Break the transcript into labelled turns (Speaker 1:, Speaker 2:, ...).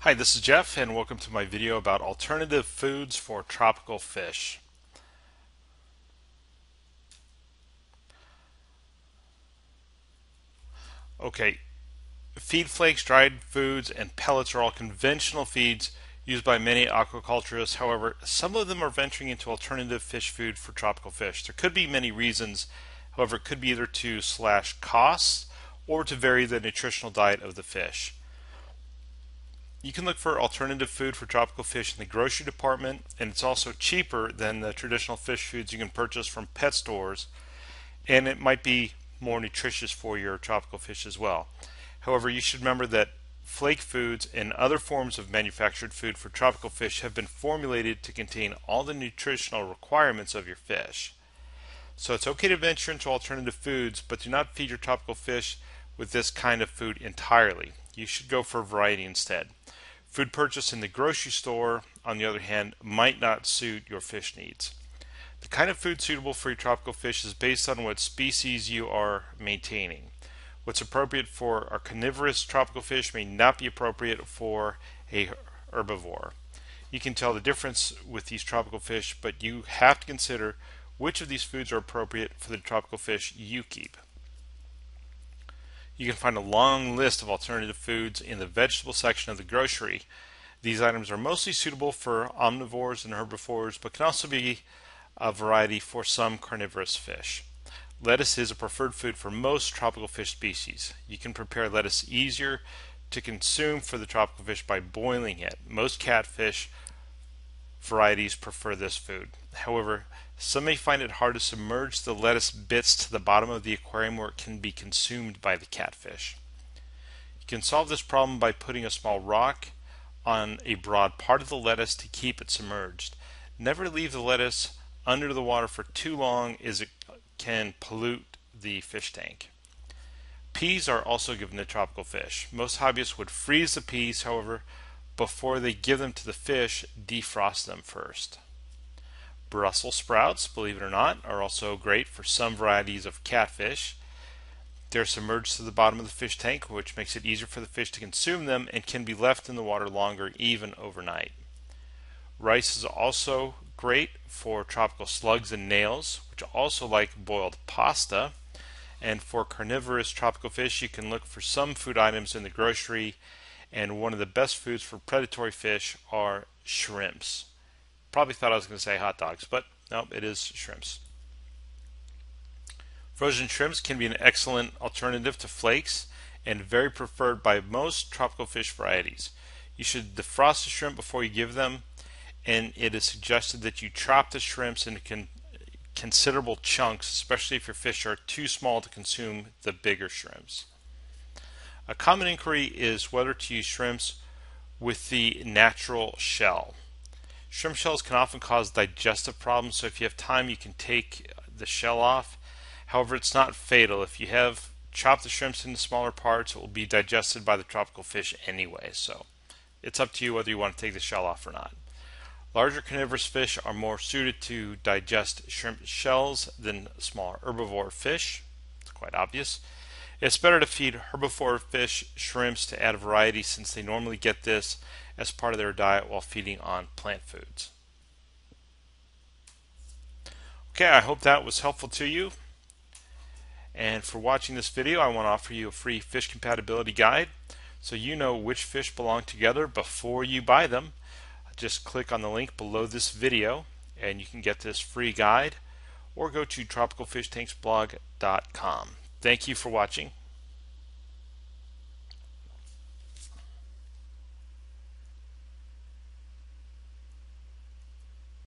Speaker 1: Hi, this is Jeff and welcome to my video about alternative foods for tropical fish. Okay, feed flakes, dried foods, and pellets are all conventional feeds used by many aquaculturists. However, some of them are venturing into alternative fish food for tropical fish. There could be many reasons. However, it could be either to slash costs or to vary the nutritional diet of the fish. You can look for alternative food for tropical fish in the grocery department, and it's also cheaper than the traditional fish foods you can purchase from pet stores, and it might be more nutritious for your tropical fish as well. However, you should remember that flake foods and other forms of manufactured food for tropical fish have been formulated to contain all the nutritional requirements of your fish. So it's okay to venture into alternative foods, but do not feed your tropical fish with this kind of food entirely. You should go for variety instead. Food purchased in the grocery store, on the other hand, might not suit your fish needs. The kind of food suitable for your tropical fish is based on what species you are maintaining. What's appropriate for our carnivorous tropical fish may not be appropriate for a herbivore. You can tell the difference with these tropical fish, but you have to consider which of these foods are appropriate for the tropical fish you keep. You can find a long list of alternative foods in the vegetable section of the grocery. These items are mostly suitable for omnivores and herbivores, but can also be a variety for some carnivorous fish. Lettuce is a preferred food for most tropical fish species. You can prepare lettuce easier to consume for the tropical fish by boiling it. Most catfish varieties prefer this food. However, some may find it hard to submerge the lettuce bits to the bottom of the aquarium where it can be consumed by the catfish. You can solve this problem by putting a small rock on a broad part of the lettuce to keep it submerged. Never leave the lettuce under the water for too long as it can pollute the fish tank. Peas are also given to tropical fish. Most hobbyists would freeze the peas, however, before they give them to the fish, defrost them first. Brussels sprouts, believe it or not, are also great for some varieties of catfish. They're submerged to the bottom of the fish tank, which makes it easier for the fish to consume them and can be left in the water longer, even overnight. Rice is also great for tropical slugs and nails, which also like boiled pasta. And for carnivorous tropical fish, you can look for some food items in the grocery, and one of the best foods for predatory fish are shrimps. Probably thought I was going to say hot dogs, but no, it is shrimps. Frozen shrimps can be an excellent alternative to flakes and very preferred by most tropical fish varieties. You should defrost the shrimp before you give them, and it is suggested that you chop the shrimps into considerable chunks, especially if your fish are too small to consume the bigger shrimps. A common inquiry is whether to use shrimps with the natural shell. Shrimp shells can often cause digestive problems, so if you have time you can take the shell off. However, it's not fatal. If you have chopped the shrimps into smaller parts, it will be digested by the tropical fish anyway, so it's up to you whether you want to take the shell off or not. Larger carnivorous fish are more suited to digest shrimp shells than smaller herbivore fish. It's quite obvious. It's better to feed herbivore fish shrimps to add variety, since they normally get this as part of their diet while feeding on plant foods. Okay, I hope that was helpful to you. And for watching this video, I want to offer you a free fish compatibility guide so you know which fish belong together before you buy them. Just click on the link below this video and you can get this free guide, or go to tropicalfishtanksblog.com. Thank you for watching.